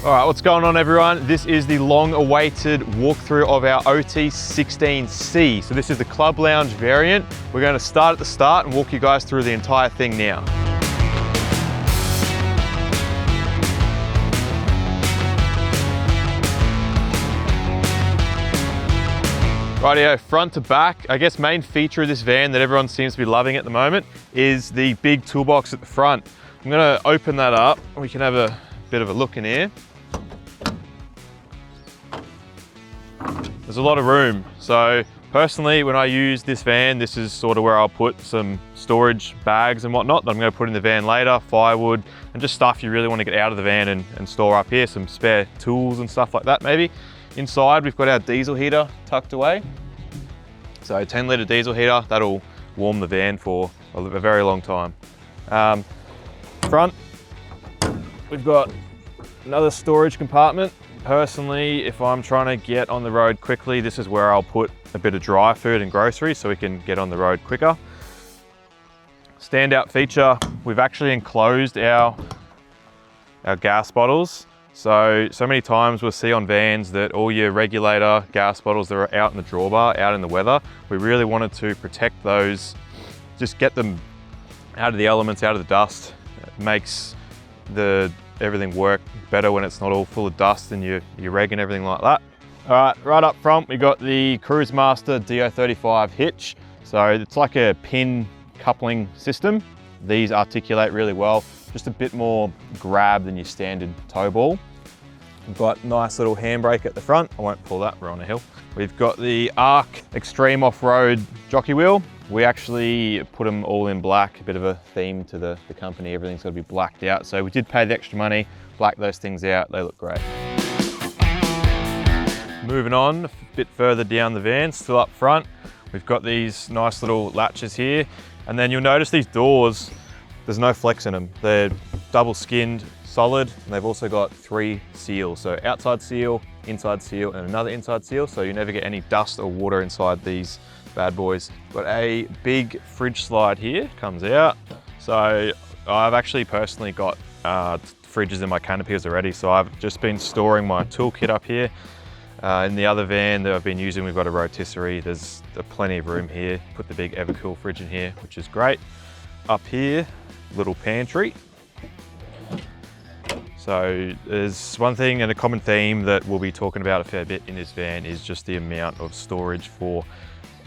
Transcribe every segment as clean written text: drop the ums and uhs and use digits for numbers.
All right, what's going on everyone? This is the long-awaited walkthrough of our OT16C. So this is the Club Lounge variant. We're going to start at the start and walk you guys through the entire thing now. Rightio, front to back. I guess main feature of this van that everyone seems to be loving at the moment is the big toolbox at the front. I'm going to open that up and we can have a bit of a look in here. There's a lot of room. So personally, when I use this van, this is sort of where I'll put some storage bags and whatnot that I'm going to put in the van later, firewood, and just stuff you really want to get out of the van and store up here, some spare tools and stuff like that maybe. Inside, we've got our diesel heater tucked away. So 10 litre diesel heater, that'll warm the van for a very long time. Front, we've got another storage compartment. Personally, if I'm trying to get on the road quickly, this is where I'll put a bit of dry food and groceries so we can get on the road quicker. Standout feature, we've actually enclosed our gas bottles. So many times we'll see on vans that all your regulator gas bottles that are out in the drawbar, out in the weather, we really wanted to protect those, just get them out of the elements, out of the dust. It makes everything work better when it's not all full of dust and your reg and everything like that. All right up front, we got the Cruise Master DO35 hitch. So it's like a pin coupling system. These articulate really well, just a bit more grab than your standard tow ball. We've got a nice little handbrake at the front. I won't pull that, we're on a hill. We've got the Arc Extreme Off-Road jockey wheel. We actually put them all in black, a bit of a theme to the company. Everything's got to be blacked out. So we did pay the extra money, black those things out, they look great. Moving on, a bit further down the van, still up front, we've got these nice little latches here. And then you'll notice these doors, there's no flex in them. They're double skinned, solid, and they've also got 3 seals. So outside seal, inside seal, and another inside seal. So you never get any dust or water inside these bad boys. Got a big fridge slide here, comes out. So I've actually personally got fridges in my canopies already. So I've just been storing my toolkit up here. In the other van that I've been using, we've got a rotisserie. There's plenty of room here. Put the big Evercool fridge in here, which is great. Up here, little pantry. So there's one thing and a common theme that we'll be talking about a fair bit in this van is just the amount of storage for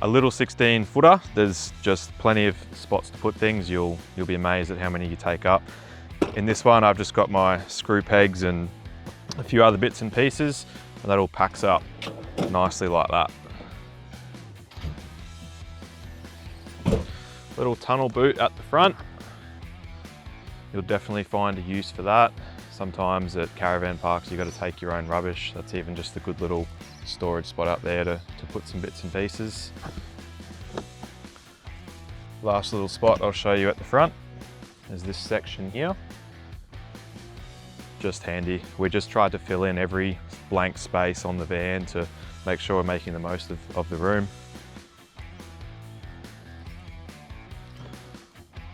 a little 16 footer. There's just plenty of spots to put things. You'll be amazed at how many you take up. In this one, I've just got my screw pegs and a few other bits and pieces, and that all packs up nicely like that. Little tunnel boot at the front. You'll definitely find a use for that. Sometimes at caravan parks, you've got to take your own rubbish. That's even just a good little storage spot up there to put some bits and pieces. Last little spot I'll show you at the front is this section here. Just handy. We just tried to fill in every blank space on the van to make sure we're making the most of the room.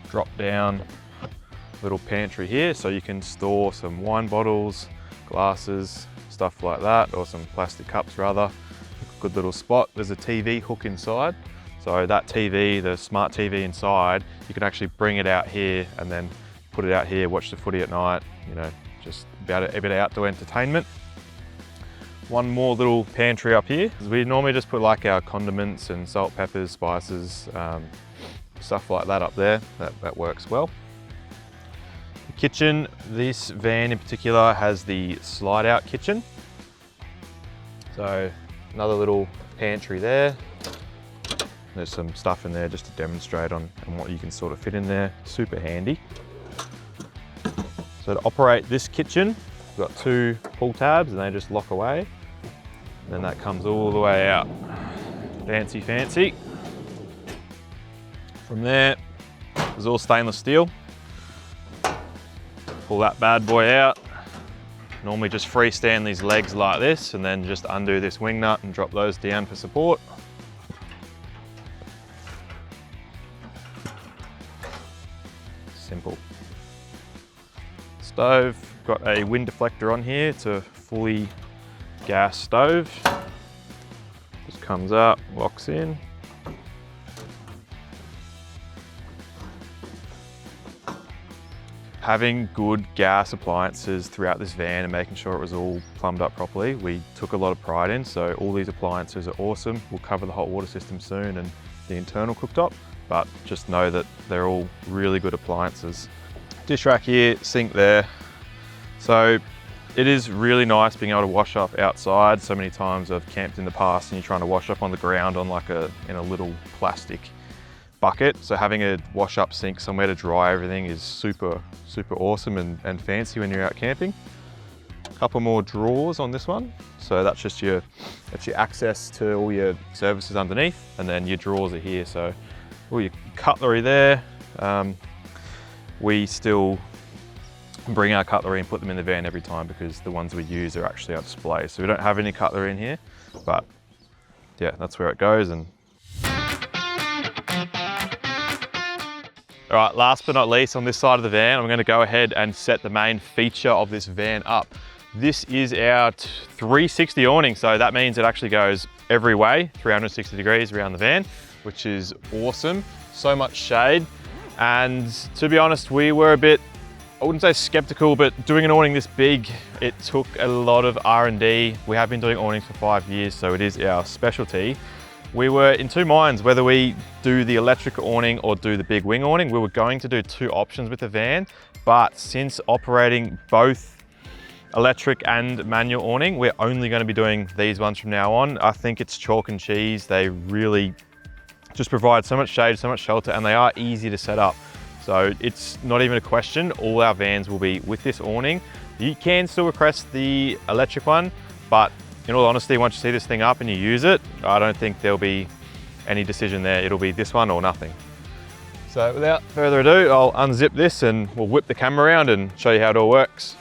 Drop down little pantry here, so you can store some wine bottles, glasses, stuff like that, or some plastic cups rather. Good little spot. There's a TV hook inside. So that TV, the smart TV inside, you can actually bring it out here and then put it out here, watch the footy at night, you know, just about a bit of outdoor entertainment. One more little pantry up here. We normally just put like our condiments and salt, peppers, spices, stuff like that up there. That works well. The kitchen, this van in particular has the slide out kitchen. So another little pantry there. There's some stuff in there just to demonstrate on what you can sort of fit in there. Super handy. So to operate this kitchen, we've got 2 pull tabs and they just lock away. And then that comes all the way out. Fancy, fancy. From there, it's all stainless steel. Pull that bad boy out. Normally just freestand these legs like this and then just undo this wing nut and drop those down for support. Simple. Stove, got a wind deflector on here. It's a fully gas stove. Just comes up, locks in. Having good gas appliances throughout this van and making sure it was all plumbed up properly, we took a lot of pride in. So all these appliances are awesome. We'll cover the hot water system soon and the internal cooktop, but just know that they're all really good appliances. Dish rack here, sink there. So it is really nice being able to wash up outside. So many times I've camped in the past and you're trying to wash up on the ground on like in a little plastic bucket. So having a wash up sink somewhere to dry everything is super awesome and fancy when you're out camping. A couple more drawers on this one. So that's just your access to all your services underneath, and then your drawers are here. So all your cutlery there. We still bring our cutlery and put them in the van every time because the ones we use are actually on display. So we don't have any cutlery in here, but yeah, that's where it goes. And all right, last but not least, on this side of the van, I'm going to go ahead and set the main feature of this van up. This is our 360 awning, so that means it actually goes every way, 360 degrees around the van, which is awesome. So much shade, and to be honest, we were a bit, I wouldn't say skeptical, but doing an awning this big, it took a lot of R&D. We have been doing awnings for 5 years, so it is our specialty. We were in two minds whether we do the electric awning or do the big wing awning. We were going to do two options with the van, but since operating both electric and manual awning, we're only going to be doing these ones from now on. I think it's chalk and cheese. They really just provide so much shade, so much shelter, and they are easy to set up. So it's not even a question. All our vans will be with this awning. You can still request the electric one, but in all honesty, once you see this thing up and you use it, I don't think there'll be any decision there. It'll be this one or nothing. So without further ado, I'll unzip this and we'll whip the camera around and show you how it all works.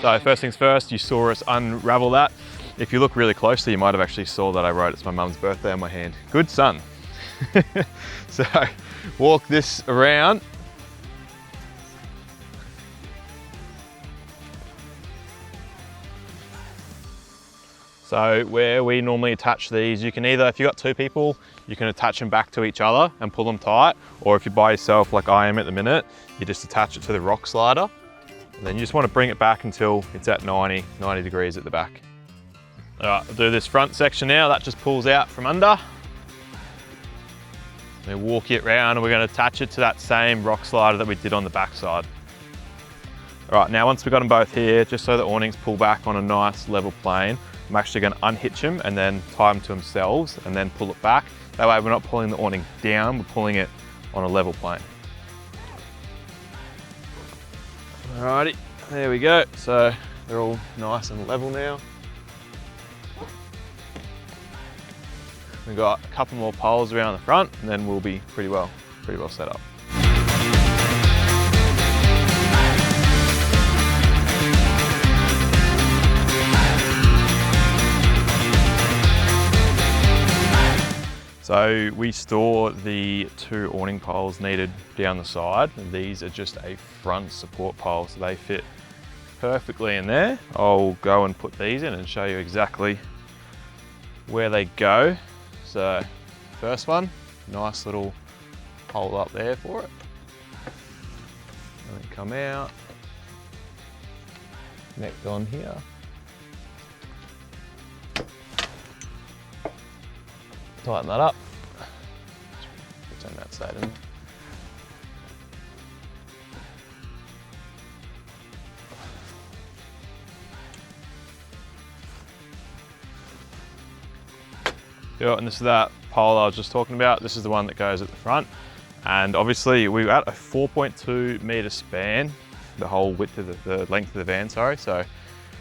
So first things first, you saw us unravel that. If you look really closely, you might have actually saw that I wrote "It's my mum's birthday" on my hand. Good son. So walk this around. So where we normally attach these, you can either, if you've got two people, you can attach them back to each other and pull them tight, or if you're by yourself like I am at the minute, you just attach it to the rock slider. And then you just want to bring it back until it's at 90 degrees at the back. All right, I'll do this front section now. That just pulls out from under. We walk it around and we're going to attach it to that same rock slider that we did on the back side. All right, now once we've got them both here, just so the awnings pull back on a nice level plane, I'm actually going to unhitch them and then tie them to themselves and then pull it back. That way we're not pulling the awning down, we're pulling it on a level plane. Alrighty, there we go. So they're all nice and level now. We've got a couple more poles around the front and then we'll be pretty well set up. So we store the two awning poles needed down the side, and these are just a front support pole, so they fit perfectly in there. I'll go and put these in and show you exactly where they go. So first one, nice little hole up there for it. And then come out, connect on here. Tighten that up. Turn that side in. Yeah, and this is that pole I was just talking about. This is the one that goes at the front. And obviously we're at a 4.2 meter span, the whole width of the length of the van, sorry. So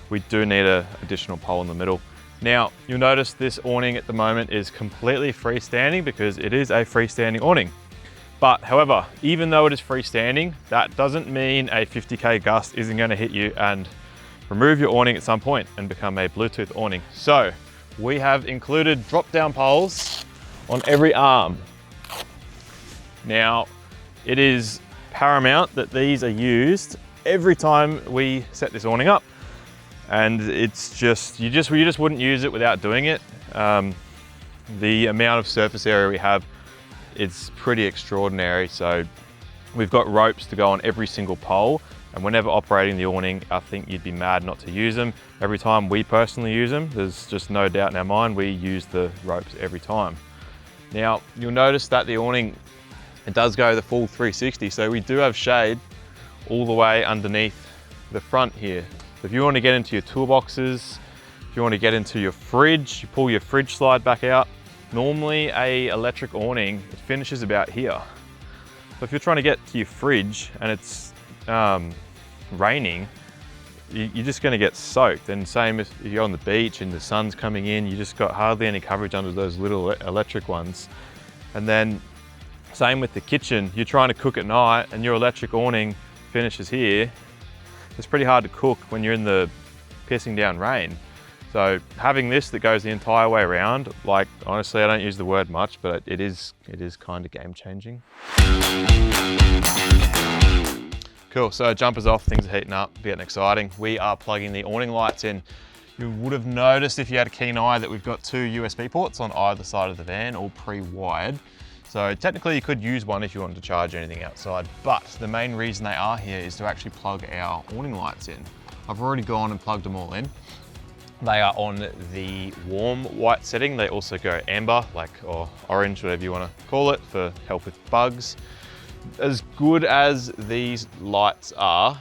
we do need an additional pole in the middle. Now, you'll notice this awning at the moment is completely freestanding because it is a freestanding awning. But however, even though it is freestanding, that doesn't mean a 50K gust isn't gonna hit you and remove your awning at some point and become a Bluetooth awning. So we have included drop-down poles on every arm. Now, it is paramount that these are used every time we set this awning up. And it's just, you just wouldn't use it without doing it. The amount of surface area we have, it's pretty extraordinary. So we've got ropes to go on every single pole, and whenever operating the awning, I think you'd be mad not to use them. Every time we personally use them, there's just no doubt in our mind, we use the ropes every time. Now, you'll notice that the awning, it does go the full 360. So we do have shade all the way underneath the front here. So if you want to get into your toolboxes, if you want to get into your fridge, you pull your fridge slide back out. Normally a electric awning, it finishes about here. So if you're trying to get to your fridge and it's raining, you're just going to get soaked. And same if you're on the beach and the sun's coming in, you just got hardly any coverage under those little electric ones. And then same with the kitchen, you're trying to cook at night and your electric awning finishes here. It's pretty hard to cook when you're in the pissing down rain. So having this that goes the entire way around, like honestly, I don't use the word much, but it is kind of game changing. Cool, so jumpers off, things are heating up, getting exciting. We are plugging the awning lights in. You would have noticed if you had a keen eye that we've got 2 USB ports on either side of the van, all pre-wired. So technically you could use one if you wanted to charge anything outside, but the main reason they are here is to actually plug our awning lights in. I've already gone and plugged them all in. They are on the warm white setting. They also go amber, or orange, whatever you want to call it, for help with bugs. As good as these lights are,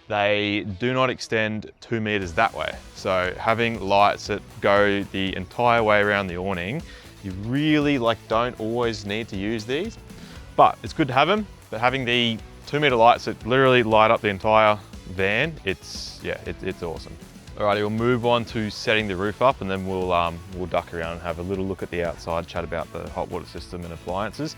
they do not extend 2 meters that way. So having lights that go the entire way around the awning, you really don't always need to use these, but it's good to have them. But having the 2 meter lights that literally light up the entire van, it's awesome. Alrighty, we'll move on to setting the roof up, and then we'll duck around and have a little look at the outside, chat about the hot water system and appliances.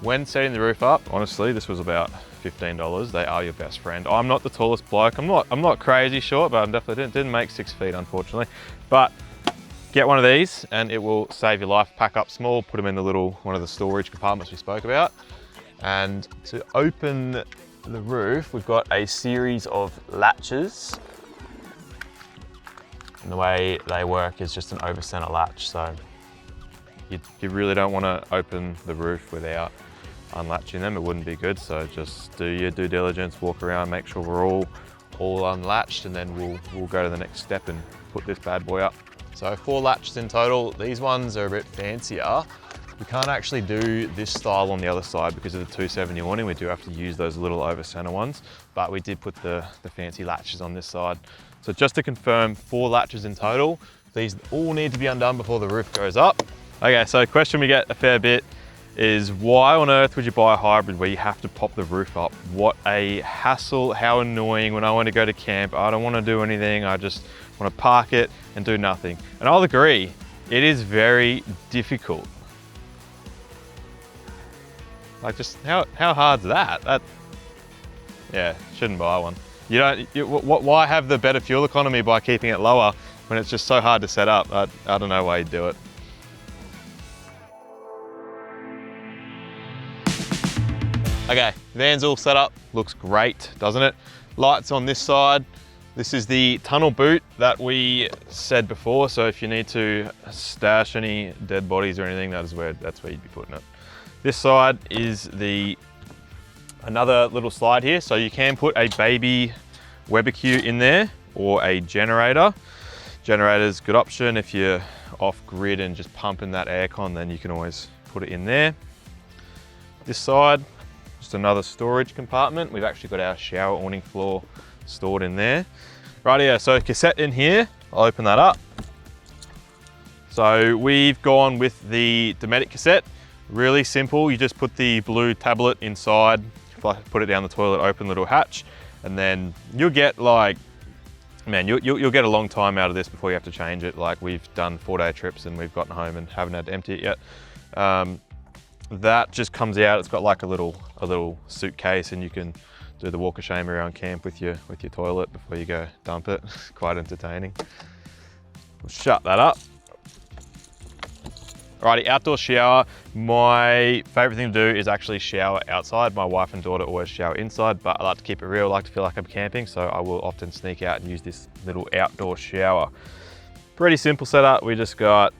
When setting the roof up, honestly, this was about $15. They are your best friend. I'm not the tallest bloke. I'm not crazy short, but I definitely didn't make 6 feet, unfortunately. But get one of these and it will save your life. Pack up small, put them in one of the storage compartments we spoke about. And to open the roof, we've got a series of latches. And the way they work is just an over center latch. So you really don't want to open the roof without unlatching them. It wouldn't be good. So just do your due diligence, walk around, make sure we're all unlatched, and then we'll go to the next step and put this bad boy up. So 4 latches in total. These ones are a bit fancier. We can't actually do this style on the other side because of the 270 awning. We do have to use those little over center ones, but we did put the fancy latches on this side. So just to confirm, 4 latches in total. These all need to be undone before the roof goes up. Okay, so a question we get a fair bit is, why on earth would you buy a hybrid where you have to pop the roof up? What a hassle, how annoying. When I want to go to camp, I don't want to do anything. I just want to park it and do nothing. And I'll agree, it is very difficult. Just how hard's that? Yeah, shouldn't buy one. Why have the better fuel economy by keeping it lower when it's just so hard to set up? I don't know why you'd do it. Okay, van's all set up. Looks great, doesn't it? Lights on this side. This is the tunnel boot that we said before. So if you need to stash any dead bodies or anything, that's where you'd be putting it. This side is another little slide here. So you can put a baby Webbecue in there or a generator. Generator's a good option. If you're off grid and just pumping that aircon, then you can always put it in there. This side, just another storage compartment. We've actually got our shower awning floor stored in there. Right here, so cassette in here. I'll open that up. So we've gone with the Dometic cassette. Really simple. You just put the blue tablet inside, put it down the toilet, open the little hatch, and then you'll get you'll get a long time out of this before you have to change it. We've done 4-day trips and we've gotten home and haven't had to empty it yet. that just comes out. It's got like a little suitcase, and you can do the walk of shame around camp with your toilet before you go dump it. Quite entertaining. We'll shut that up. Alrighty, outdoor shower. My favorite thing to do is actually shower outside. My wife and daughter always shower inside, but I like to keep it real. I like to feel like I'm camping, so I will often sneak out and use this little outdoor shower. Pretty simple setup. We just got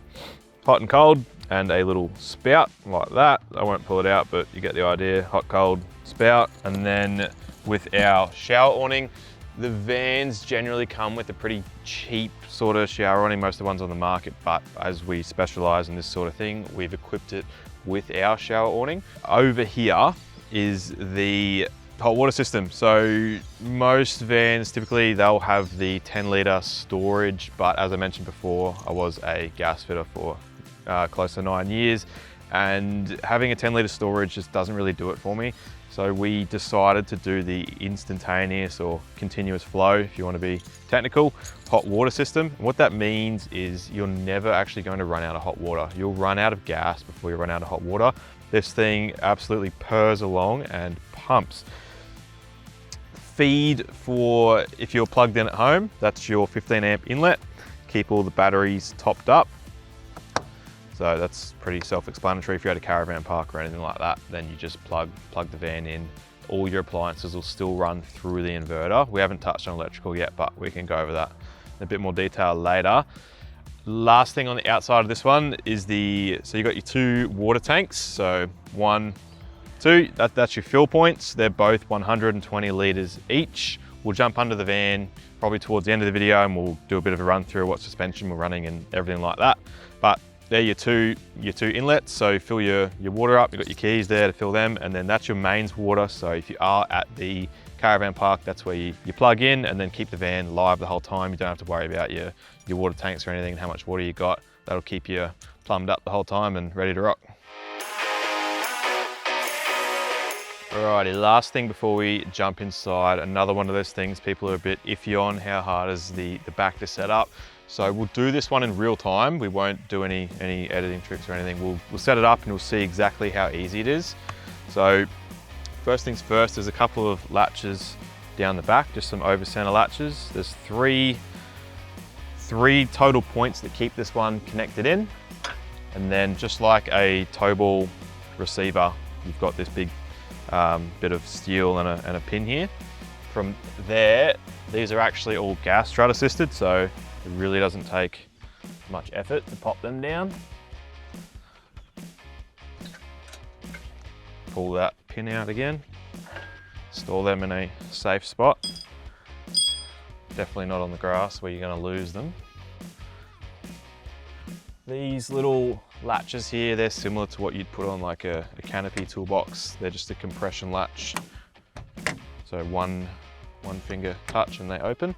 hot and cold and a little spout like that. I won't pull it out, but you get the idea. Hot, cold, spout. And then with our shower awning, the vans generally come with a pretty cheap sort of shower awning, most of the ones on the market, but as we specialize in this sort of thing, we've equipped it with our shower awning. Over here is the hot water system. So most vans, typically they'll have the 10-litre storage, but as I mentioned before, I was a gas fitter for close to 9 years, and having a 10-litre storage just doesn't really do it for me. So we decided to do the instantaneous or continuous flow, if you want to be technical, hot water system. And what that means is you're never actually going to run out of hot water. You'll run out of gas before you run out of hot water. This thing absolutely purrs along and pumps. Feed for, if you're plugged in at home, that's your 15 amp inlet. Keep all the batteries topped up. So that's pretty self-explanatory. If you're at a caravan park or anything like that, then you just plug the van in. All your appliances will still run through the inverter. We haven't touched on electrical yet, but we can go over that in a bit more detail later. Last thing on the outside of this one is so you got your 2 water tanks. So 1, 2, that's your fill points. They're both 120 litres each. We'll jump under the van probably towards the end of the video, and we'll do a bit of a run through what suspension we're running and everything like that. But they're your two inlets, so fill your water up. You've got your keys there to fill them, and then that's your mains water. So if you are at the caravan park, that's where you plug in and then keep the van live the whole time. You don't have to worry about your water tanks or anything and how much water you got. That'll keep you plumbed up the whole time and ready to rock. Alrighty, last thing before we jump inside, another one of those things people are a bit iffy on, how hard is the back to set up. So we'll do this one in real time. We won't do any editing tricks or anything. We'll set it up and we'll see exactly how easy it is. So first things first, there's a couple of latches down the back, just some over center latches. There's three total points that keep this one connected in. And then just like a tow ball receiver, you've got this big bit of steel and a pin here. From there, these are actually all gas strut assisted, so it really doesn't take much effort to pop them down. Pull that pin out again, store them in a safe spot. Definitely not on the grass where you're going to lose them. These little latches here, they're similar to what you'd put on like a canopy toolbox. They're just a compression latch. So one finger touch and they open.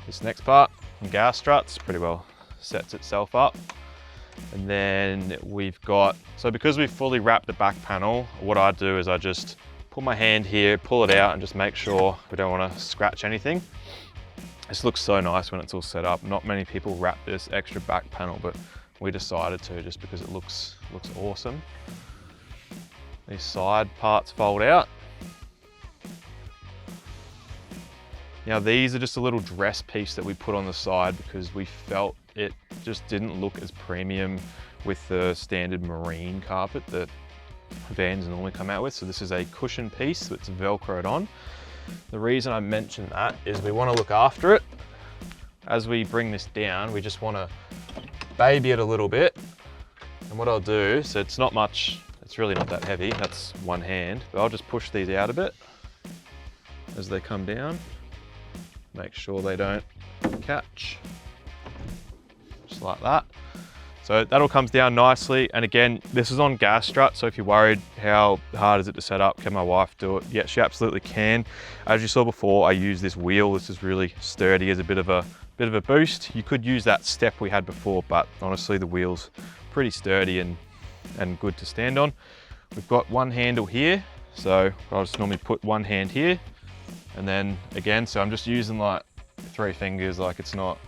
This next part, gas struts, pretty well sets itself up. And then we've got, so because we've fully wrapped the back panel, what I do is I just put my hand here, pull it out and just make sure we don't want to scratch anything. This looks so nice when it's all set up. Not many people wrap this extra back panel, but we decided to just because it looks awesome. These side parts fold out. Now these are just a little dress piece that we put on the side because we felt it just didn't look as premium with the standard marine carpet that vans normally come out with. So this is a cushion piece that's Velcroed on. The reason I mention that is we want to look after it. As we bring this down, we just want to baby it a little bit. And what I'll do, so it's not much, it's really not that heavy, that's one hand, but I'll just push these out a bit as they come down. Make sure they don't catch, just like that. So that all comes down nicely. And again, this is on gas strut, so if you're worried how hard is it to set up, can my wife do it? Yeah, she absolutely can. As you saw before, I use this wheel. This is really sturdy as a bit of a boost. You could use that step we had before, but honestly the wheel's pretty sturdy and good to stand on. We've got one handle here, so I'll just normally put one hand here, and then again, so I'm just using like 3 fingers, like it's not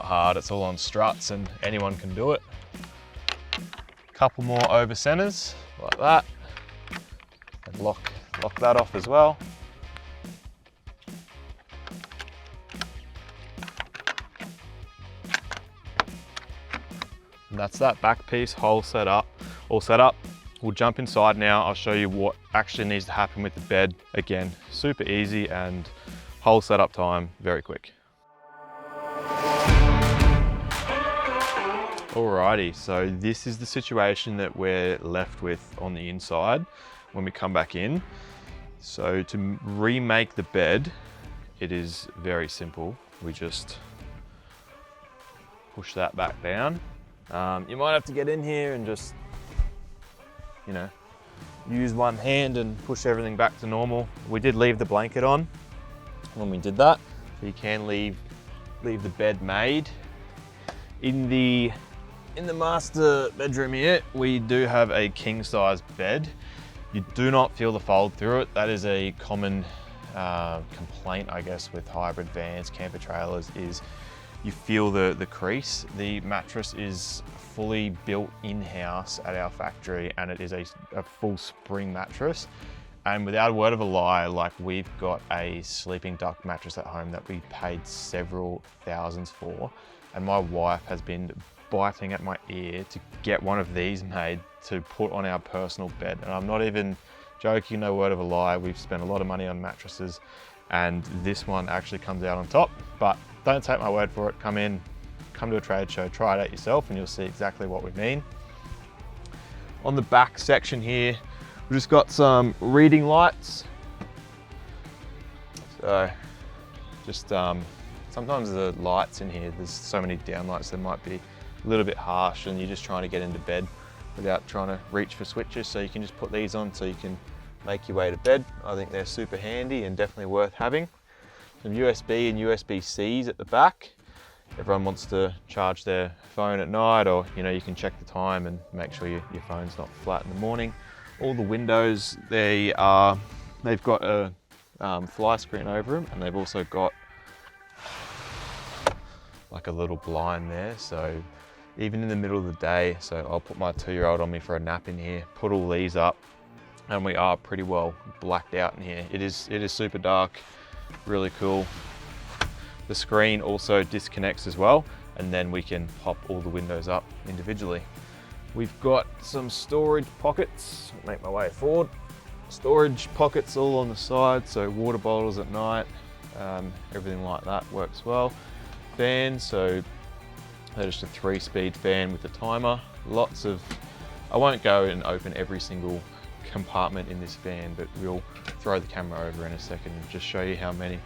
hard, it's all on struts and anyone can do it. Couple more over centers. like that, and lock that off as well. And that's that back piece all set up. We'll jump inside now. I'll show you what actually needs to happen with the bed. Again, super easy and whole setup time, very quick. Alrighty, so this is the situation that we're left with on the inside when we come back in. So to remake the bed, it is very simple. We just push that back down. You might have to get in here and just, you know, use one hand and push everything back to normal. We did leave the blanket on when we did that, so you can leave the bed made. In the master bedroom here, we do have a king size bed. You do not feel the fold through it. That is a common complaint, I guess, with hybrid vans, camper trailers, is you feel the crease. The mattress is fully built in-house at our factory, and it is a full spring mattress. And without a word of a lie, like, we've got a sleeping duck mattress at home that we paid several thousands for, and my wife has been biting at my ear to get one of these made to put on our personal bed. And I'm not even joking, no word of a lie. We've spent a lot of money on mattresses, and this one actually comes out on top. But don't take my word for it. Come to a trade show, try it out yourself, and you'll see exactly what we mean. On the back section here, we've just got some reading lights. So just sometimes the lights in here, there's so many downlights, they might be a little bit harsh, and you're just trying to get into bed without trying to reach for switches. So you can just put these on so you can make your way to bed. I think they're super handy and definitely worth having. Some USB and USB-Cs at the back. Everyone wants to charge their phone at night, or, you know, you can check the time and make sure your phone's not flat in the morning. All the windows, they've got a fly screen over them, and they've also got like a little blind there. So even in the middle of the day, so I'll put my 2-year-old on me for a nap in here, put all these up, and we are pretty well blacked out in here. It is super dark, really cool. The screen also disconnects as well, and then we can pop all the windows up individually. We've got some storage pockets. Make my way forward. Storage pockets all on the side, so water bottles at night, everything like that works well. Fans, so they're just a 3-speed fan with a timer. Lots of, I won't go and open every single compartment in this van, but we'll throw the camera over in a second and just show you how many.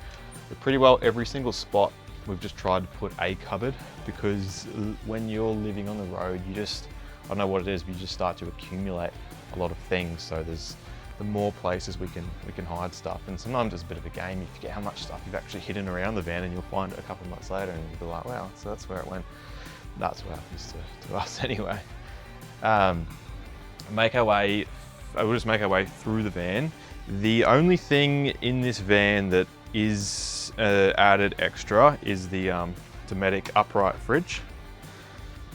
But pretty well every single spot we've just tried to put a cupboard, because when you're living on the road, you just, I don't know what it is, but you just start to accumulate a lot of things. So there's the more places we can hide stuff, and sometimes it's a bit of a game. You forget how much stuff you've actually hidden around the van, and you'll find it a couple of months later and you'll be like, wow, so that's where it went. That's what happens to us anyway. We'll just make our way through the van. The only thing in this van that is added extra is the Dometic upright fridge.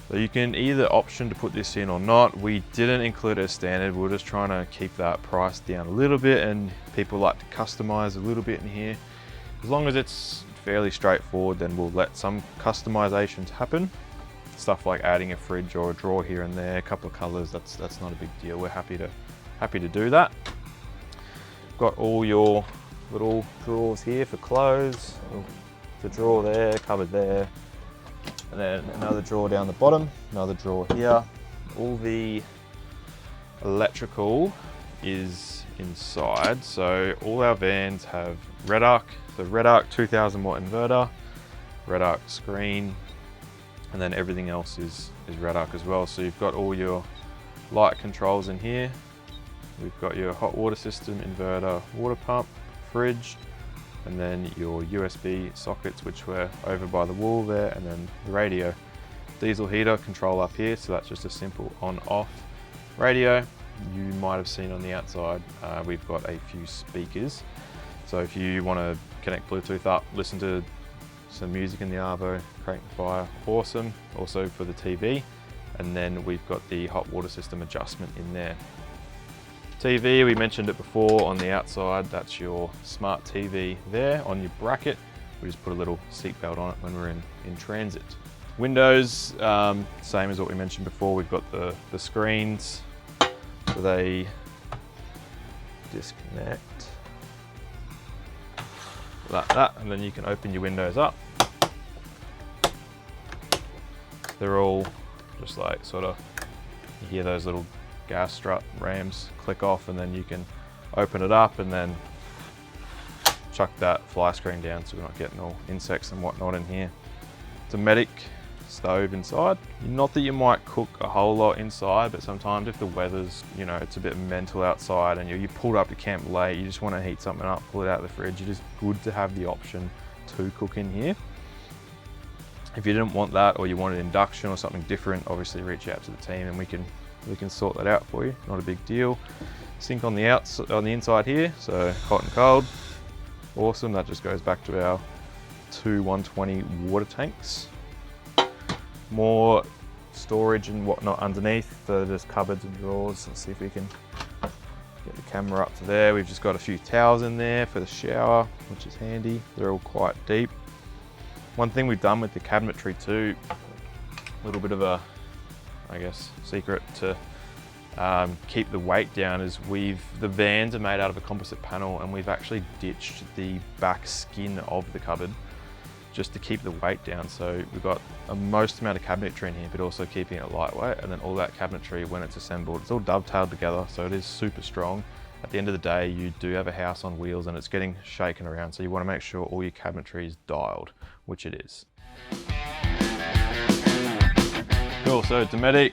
So you can either option to put this in or not. We didn't include it as standard. We're just trying to keep that price down a little bit, and people like to customize a little bit in here. As long as it's fairly straightforward, then we'll let some customizations happen. Stuff like adding a fridge or a drawer here and there, a couple of colors, that's not a big deal. We're happy to do that. Got all your little drawers here for clothes. The drawer there, cupboard there, and then another drawer down the bottom, another drawer here. All the electrical is inside. So all our vans have Red Arc, so Red Arc 2000 watt inverter, Red Arc screen, and then everything else is Red Arc as well. So you've got all your light controls in here. We've got your hot water system, inverter, water pump, fridge, and then your USB sockets, which were over by the wall there, and then the radio. Diesel heater control up here, so that's just a simple on-off radio. You might have seen on the outside, we've got a few speakers. So if you want to connect Bluetooth up, listen to some music in the arvo, crank the fire, awesome. Also for the TV. And then we've got the hot water system adjustment in there. TV, we mentioned it before on the outside, that's your smart TV there on your bracket. We just put a little seat belt on it when we're in transit. Windows, same as what we mentioned before, we've got the screens, so they disconnect like that, and then you can open your windows up. They're all just like sort of, you hear those little gas strut rams click off, and then you can open it up and then chuck that fly screen down so we're not getting all insects and whatnot in here. Dometic stove inside. Not that you might cook a whole lot inside, but sometimes if the weather's, it's a bit mental outside and you pulled up to camp late, you just want to heat something up, pull it out of the fridge, it is good to have the option to cook in here. If you didn't want that, or you wanted induction or something different, obviously reach out to the team and we can sort that out for you. Not a big deal. Sink on the inside here, so hot and cold. Awesome, that just goes back to our 2 120 water tanks. More storage and whatnot underneath, so there's cupboards and drawers. Let's see if we can get the camera up to there. We've just got a few towels in there for the shower, which is handy. They're all quite deep. One thing we've done with the cabinetry too, a little bit of a, I guess, secret to keep the weight down, is the vans are made out of a composite panel, and we've actually ditched the back skin of the cupboard just to keep the weight down. So we've got a most amount of cabinetry in here, but also keeping it lightweight, and then all that cabinetry, when it's assembled, it's all dovetailed together, so it is super strong. At the end of the day, you do have a house on wheels and it's getting shaken around, so you want to make sure all your cabinetry is dialed, which it is. Cool, so Dometic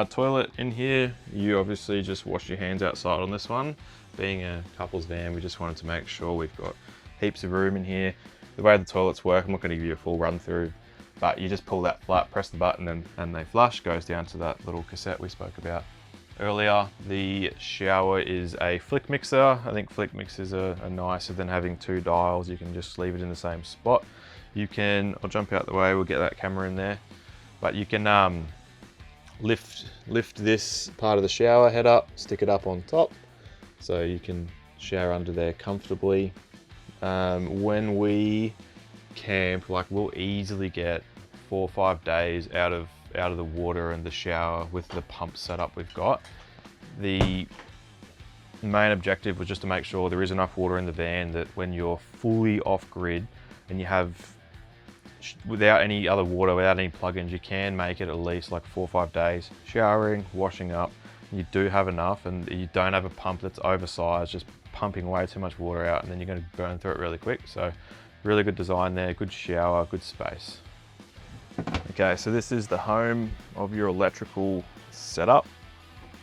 toilet in here. You obviously just wash your hands outside on this one. Being a couple's van, we just wanted to make sure we've got heaps of room in here. The way the toilets work, I'm not going to give you a full run through, but you just pull that flat, press the button, and they flush, goes down to that little cassette we spoke about earlier. The shower is a flick mixer. I think flick mixers are nicer than having 2 dials. You can just leave it in the same spot. I'll jump out the way, we'll get that camera in there, but you can lift this part of the shower head up, stick it up on top, so you can shower under there comfortably. When we camp, we'll easily get 4 or 5 days out of the water and the shower with the pump setup we've got. The main objective was just to make sure there is enough water in the van that when you're fully off grid and you have, without any other water, without any plugins, you can make it at least 4 or 5 days showering, washing up. You do have enough, and you don't have a pump that's oversized, just pumping way too much water out, and then you're going to burn through it really quick. So really good design there, good shower, good space. Okay, so this is the home of your electrical setup.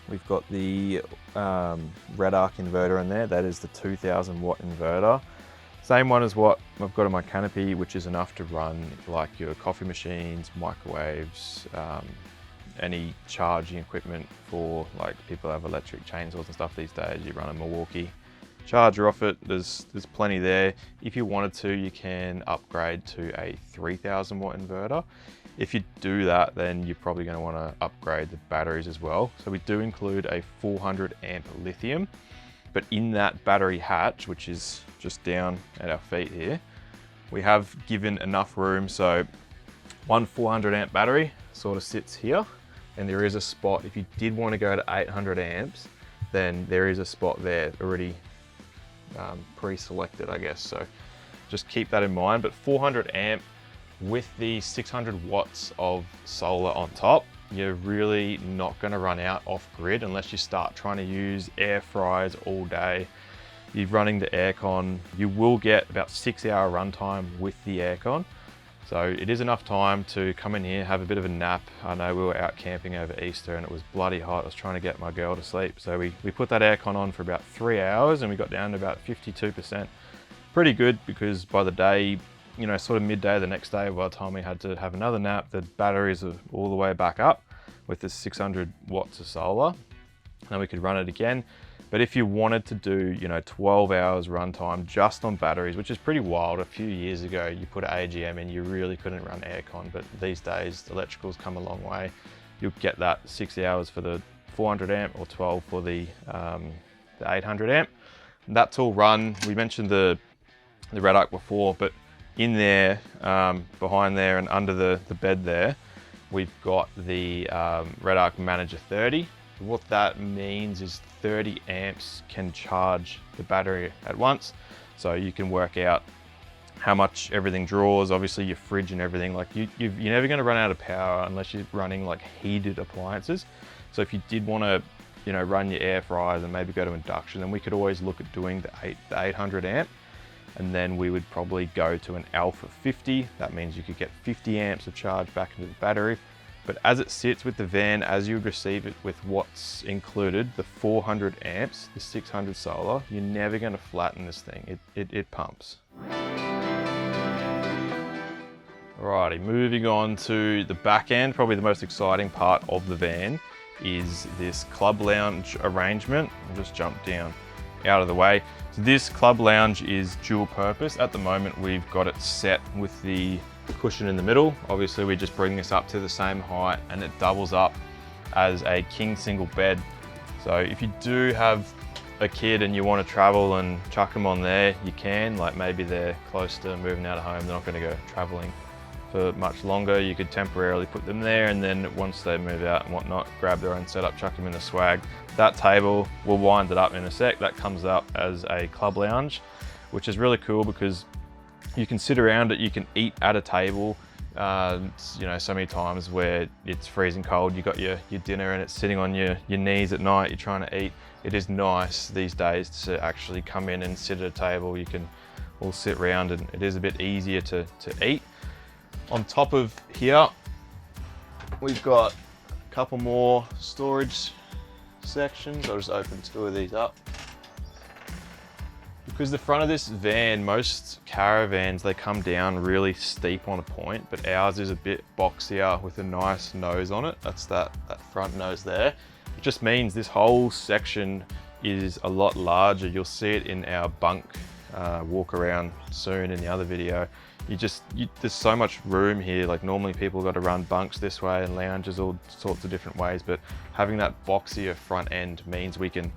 We've got the red arc inverter in there. That is the 2000 watt inverter. Same one as what I've got on my canopy, which is enough to run your coffee machines, microwaves, any charging equipment for people have electric chainsaws and stuff these days. You run a Milwaukee charger off it. There's plenty there. If you wanted to, you can upgrade to a 3000 watt inverter. If you do that, then you're probably going to want to upgrade the batteries as well. So we do include a 400 amp lithium, but in that battery hatch, which is just down at our feet here, we have given enough room. So one 400 amp battery sort of sits here, and there is a spot, if you did want to go to 800 amps, then there is a spot there already pre-selected, I guess. So just keep that in mind. But 400 amp with the 600 watts of solar on top, you're really not going to run out off grid unless you start trying to use air fryers all day. You're running the aircon, you will get about 6-hour runtime with the aircon. So it is enough time to come in here, have a bit of a nap. I know we were out camping over Easter and it was bloody hot. I was trying to get my girl to sleep. So we put that aircon on for about 3 hours and we got down to about 52%. Pretty good, because by the day, sort of midday the next day, by the time we had to have another nap, the batteries are all the way back up with the 600 watts of solar. And we could run it again. But if you wanted to do, 12 hours runtime just on batteries, which is pretty wild. A few years ago, you put an AGM in, you really couldn't run aircon. But these days, electrical's come a long way. You'll get that 6 hours for the 400 amp or 12 for the the 800 amp. That's all run. We mentioned the Red Arc before, but in there, behind there and under the bed there, we've got the Red Arc Manager 30. What that means is 30 amps can charge the battery at once. So you can work out how much everything draws, obviously your fridge and everything. Like you're never gonna run out of power unless you're running like heated appliances. So if you did wanna, you know, run your air fryers and maybe go to induction, then we could always look at doing the 800 amp. And then we would probably go to an Alpha 50. That means you could get 50 amps of charge back into the battery. But as it sits with the van, as you would receive it with what's included, the 400 amps, the 600 solar, you're never gonna flatten this thing. It pumps. Alrighty, moving on to the back end, probably the most exciting part of the van is this club lounge arrangement. I'll just jump down out of the way. So this club lounge is dual purpose. At the moment, we've got it set with the cushion in the middle. Obviously, we just bring this up to the same height and it doubles up as a king single bed. So if you do have a kid and you want to travel and chuck them on there, you can. Like maybe they're close to moving out of home, they're not going to go traveling for much longer. You could temporarily put them there, and then once they move out and whatnot, grab their own setup, chuck them in the swag. That table, we'll wind it up in a sec. That comes up as a club lounge, which is really cool because you can sit around it, you can eat at a table. You know, so many times where it's freezing cold, you got your dinner and it's sitting on your knees at night, you're trying to eat. It is nice these days to actually come in and sit at a table. You can all sit around and it is a bit easier to eat. On top of here, we've got a couple more storage sections. I'll just open 2 of these up. Because the front of this van, most caravans, they come down really steep on a point, but ours is a bit boxier with a nice nose on it. That's that front nose there. It just means this whole section is a lot larger. You'll see it in our bunk walk around soon in the other video. There's so much room here. Like normally people got to run bunks this way and lounges all sorts of different ways, but having that boxier front end means we can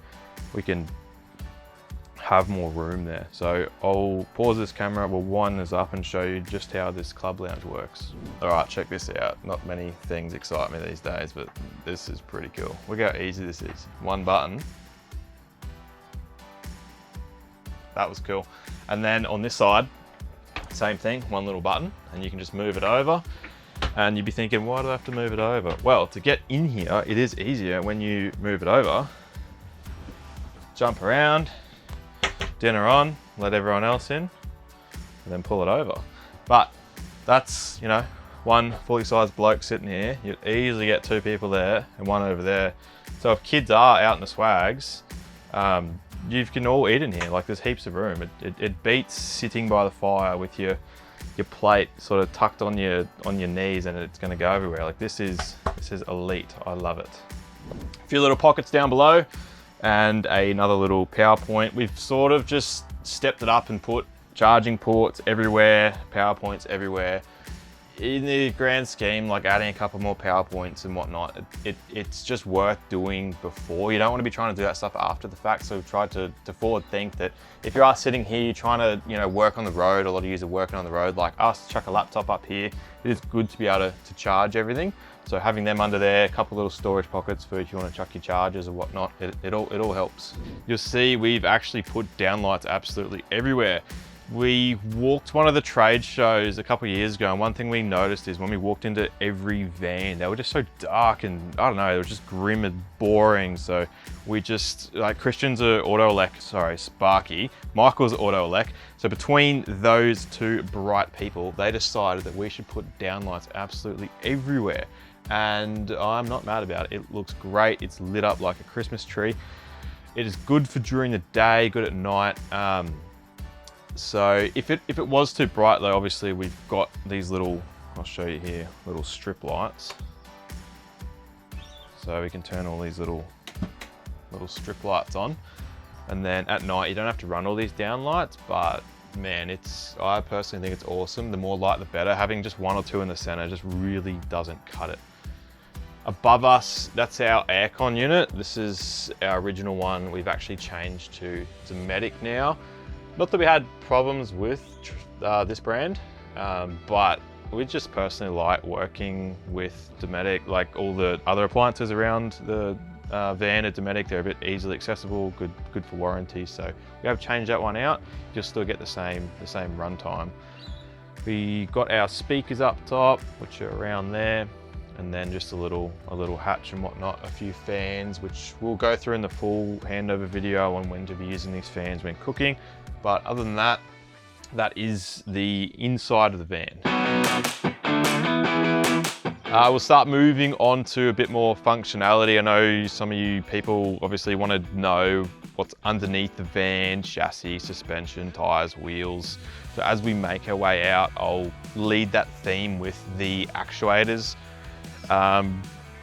have more room there. So I'll pause this camera, we'll wind this up and show you just how this club lounge works. All right, check this out. Not many things excite me these days, but this is pretty cool. Look how easy this is. One button. That was cool. And then on this side, same thing, one little button, and you can just move it over. And you'd be thinking, why do I have to move it over? Well, to get in here, it is easier when you move it over. Jump around, dinner on, let everyone else in, and then pull it over. But that's, you know, one fully sized bloke sitting here. You'd easily get 2 people there and 1 over there. So if kids are out in the swags, you can all eat in here. Like there's heaps of room. It beats sitting by the fire with your plate sort of tucked on your knees and it's gonna go everywhere. Like this is elite. I love it. A few little pockets down below and another little power point. We've sort of just stepped it up and put charging ports everywhere, power points everywhere. In the grand scheme, like adding a couple more power points and whatnot, it's just worth doing before. You don't want to be trying to do that stuff after the fact. So try to forward think that if you are sitting here, you're trying to, you know, work on the road, a lot of you are working on the road, like us, chuck a laptop up here. It is good to be able to charge everything. So having them under there, a couple little storage pockets for if you want to chuck your chargers or whatnot, it all helps. You'll see we've actually put downlights absolutely everywhere. We walked one of the trade shows a couple of years ago, and one thing we noticed is when we walked into every van, they were just so dark and I don't know, they were just grim and boring. So we just, like Christian's are Sparky, Michael's auto elect. So between those 2 bright people, they decided that we should put downlights absolutely everywhere. And I'm not mad about it. It looks great. It's lit up like a Christmas tree. It is good for during the day, good at night. So if it was too bright though, obviously we've got these little, I'll show you here, little strip lights. So we can turn all these little strip lights on. And then at night, you don't have to run all these down lights, but man, I personally think it's awesome. The more light, the better. Having just 1 or 2 in the center just really doesn't cut it. Above us, that's our aircon unit. This is our original one. We've actually changed to Dometic now. Not that we had problems with this brand, but we just personally like working with Dometic. Like all the other appliances around the van are Dometic. They're a bit easily accessible, good for warranty. So we have changed that one out. You'll still get the same runtime. We got our speakers up top, which are around there, and then just a little hatch and whatnot. A few fans, which we'll go through in the full handover video on when to be using these fans when cooking. But other than that, that is the inside of the van. We'll start moving on to a bit more functionality. I know some of you people obviously want to know what's underneath the van: chassis, suspension, tires, wheels. So as we make our way out, I'll lead that theme with the actuators.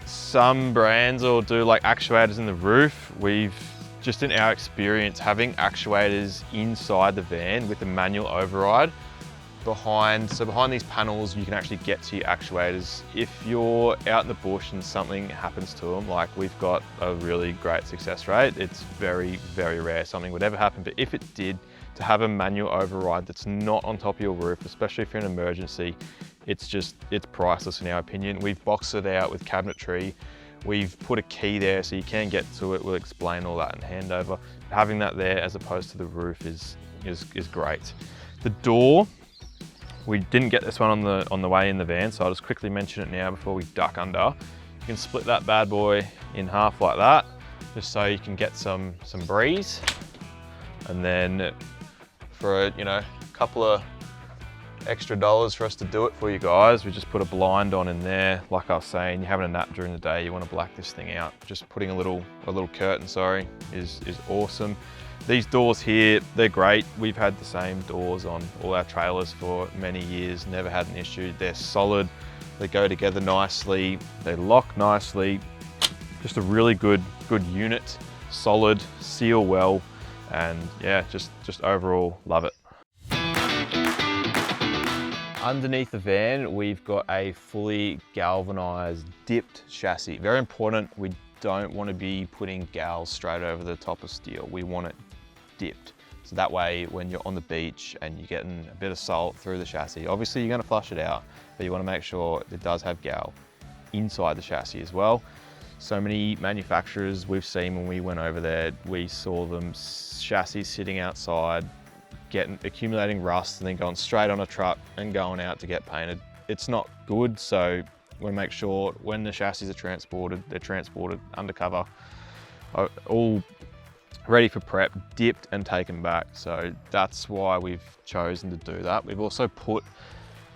Some brands will do like actuators in the roof. We've just, in our experience, having actuators inside the van with the manual override behind these panels, you can actually get to your actuators. If you're out in the bush and something happens to them, like we've got a really great success rate, it's very, very rare something would ever happen. But if it did, to have a manual override that's not on top of your roof, especially if you're in an emergency, it's priceless in our opinion. We've boxed it out with cabinetry. We've put a key there so you can get to it. We'll explain all that in handover. Having that there as opposed to the roof is great. The door, we didn't get this one on the way in the van, so I'll just quickly mention it now before we duck under. You can split that bad boy in half like that, just so you can get some breeze. And then for a couple of extra dollars for us to do it for you guys, we just put a blind on in there. Like I was saying, you're having a nap during the day, you want to black this thing out. Just putting a little curtain, is awesome. These doors here, they're great. We've had the same doors on all our trailers for many years, never had an issue. They're solid, they go together nicely, they lock nicely. Just a really good unit, solid, seal well, and yeah, just overall love it. Underneath the van, we've got a fully galvanized, dipped chassis. Very important, we don't want to be putting gals straight over the top of steel. We want it dipped. So that way, when you're on the beach and you're getting a bit of salt through the chassis, obviously you're going to flush it out, but you want to make sure it does have gal inside the chassis as well. So many manufacturers we've seen when we went over there, we saw them chassis sitting outside, accumulating rust and then going straight on a truck and going out to get painted. It's not good, so we want to make sure when the chassis are transported, they're transported undercover, all ready for prep, dipped and taken back. So that's why we've chosen to do that. We've also put,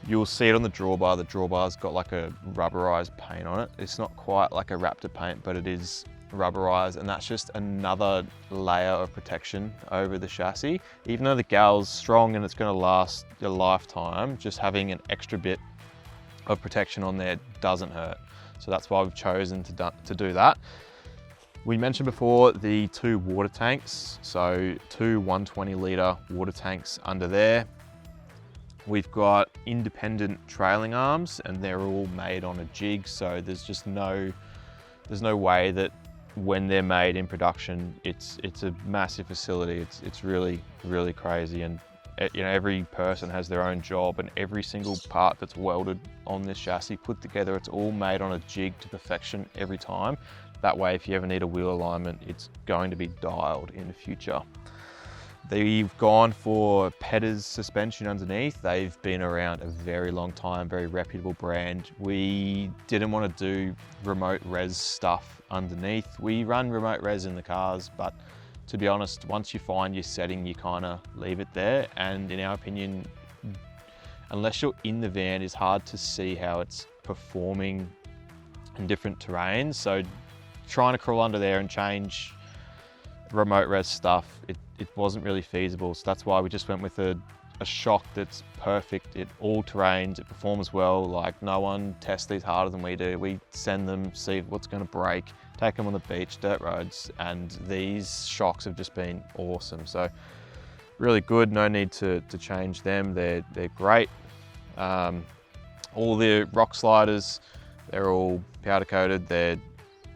you'll see it on the drawbar. The drawbar's got like a rubberized paint on it. It's not quite like a Raptor paint, but it is rubberized, and that's just another layer of protection over the chassis. Even though the gal's strong and it's going to last a lifetime, just having an extra bit of protection on there doesn't hurt. So that's why we've chosen to do that. We mentioned before the 2 water tanks, so 2 120 litre water tanks under there. We've got independent trailing arms, and they're all made on a jig, so there's no way that when they're made in production, it's a massive facility. It's really, really crazy, and every person has their own job, and every single part that's welded on this chassis put together, it's all made on a jig to perfection every time. That way, if you ever need a wheel alignment, it's going to be dialed in the future. They've gone for Petters suspension underneath. They've been around a very long time, very reputable brand. We didn't want to do remote res stuff underneath. We run remote res in the cars, but to be honest, once you find your setting, you kind of leave it there. And in our opinion, unless you're in the van, it's hard to see how it's performing in different terrains. So trying to crawl under there and change remote res stuff, it wasn't really feasible. So that's why we just went with a shock that's perfect. It all terrains, it performs well. Like, no one tests these harder than we do. We send them, see what's going to break, take them on the beach, dirt roads, and these shocks have just been awesome. So really good, no need to change them. They're great. All the rock sliders, They're all powder coated. They're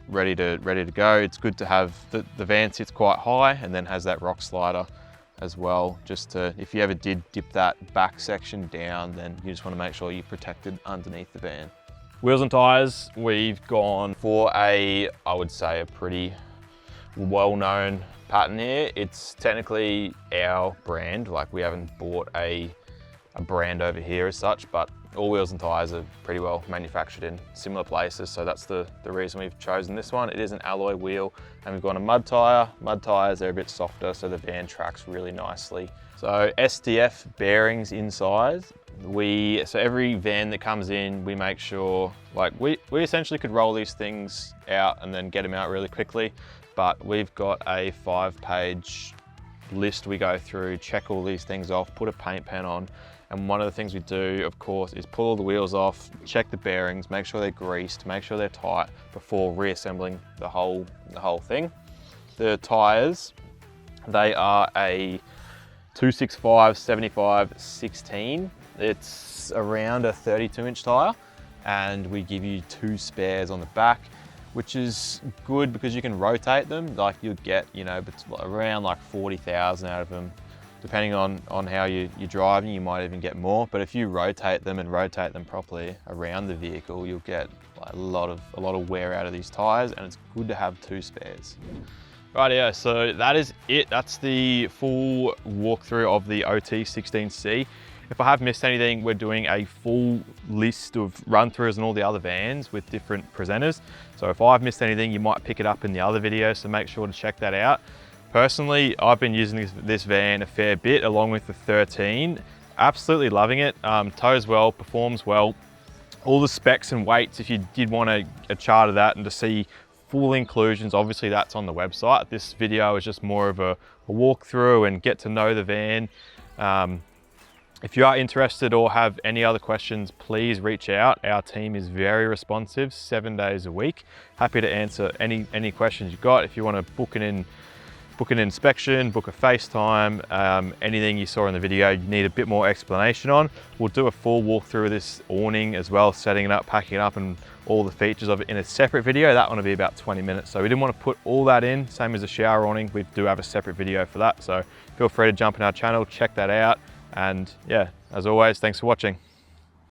ready to go. It's good to have, the van sits quite high and then has that rock slider as well, just to, if you ever did dip that back section down, then you just want to make sure you're protected underneath the van. Wheels and tires, we've gone for I would say a pretty well-known pattern here. It's technically our brand, like we haven't bought a brand over here as such, but all wheels and tires are pretty well manufactured in similar places, so that's the reason we've chosen this one. It is an alloy wheel, and we've got a mud tire. Mud tires, they're a bit softer, so the van tracks really nicely. So SDF bearings inside. So every van that comes in, we make sure, like we essentially could roll these things out and then get them out really quickly, but we've got a 5-page list we go through, check all these things off, put a paint pen on. And one of the things we do, of course, is pull all the wheels off, check the bearings, make sure they're greased, make sure they're tight before reassembling the whole thing. The tires, they are a 265/75/16. It's around a 32-inch tire, and we give you 2 spares on the back, which is good because you can rotate them. Like you'll get, you know, around like 40,000 out of them. Depending on how you're driving, you might even get more. But if you rotate them and rotate them properly around the vehicle, you'll get like a lot of wear out of these tires, and it's good to have 2 spares. Rightio, so that is it. That's the full walkthrough of the OT16C. If I have missed anything, we're doing a full list of run-throughs and all the other vans with different presenters. So if I've missed anything, you might pick it up in the other video, so make sure to check that out. Personally, I've been using this van a fair bit along with the 13. Absolutely loving it. Tows well, performs well. All the specs and weights, if you did want a chart of that and to see full inclusions, obviously that's on the website. This video is just more of a walkthrough and get to know the van. If you are interested or have any other questions, please reach out. Our team is very responsive, 7 days a week. Happy to answer any questions you've got. If you want to book an inspection, book a FaceTime, anything you saw in the video you need a bit more explanation on, we'll do a full walkthrough of this awning as well, setting it up, packing it up, and all the features of it in a separate video. That one will be about 20 minutes. So we didn't want to put all that in, same as the shower awning. We do have a separate video for that. So feel free to jump in our channel, check that out. And yeah, as always, thanks for watching.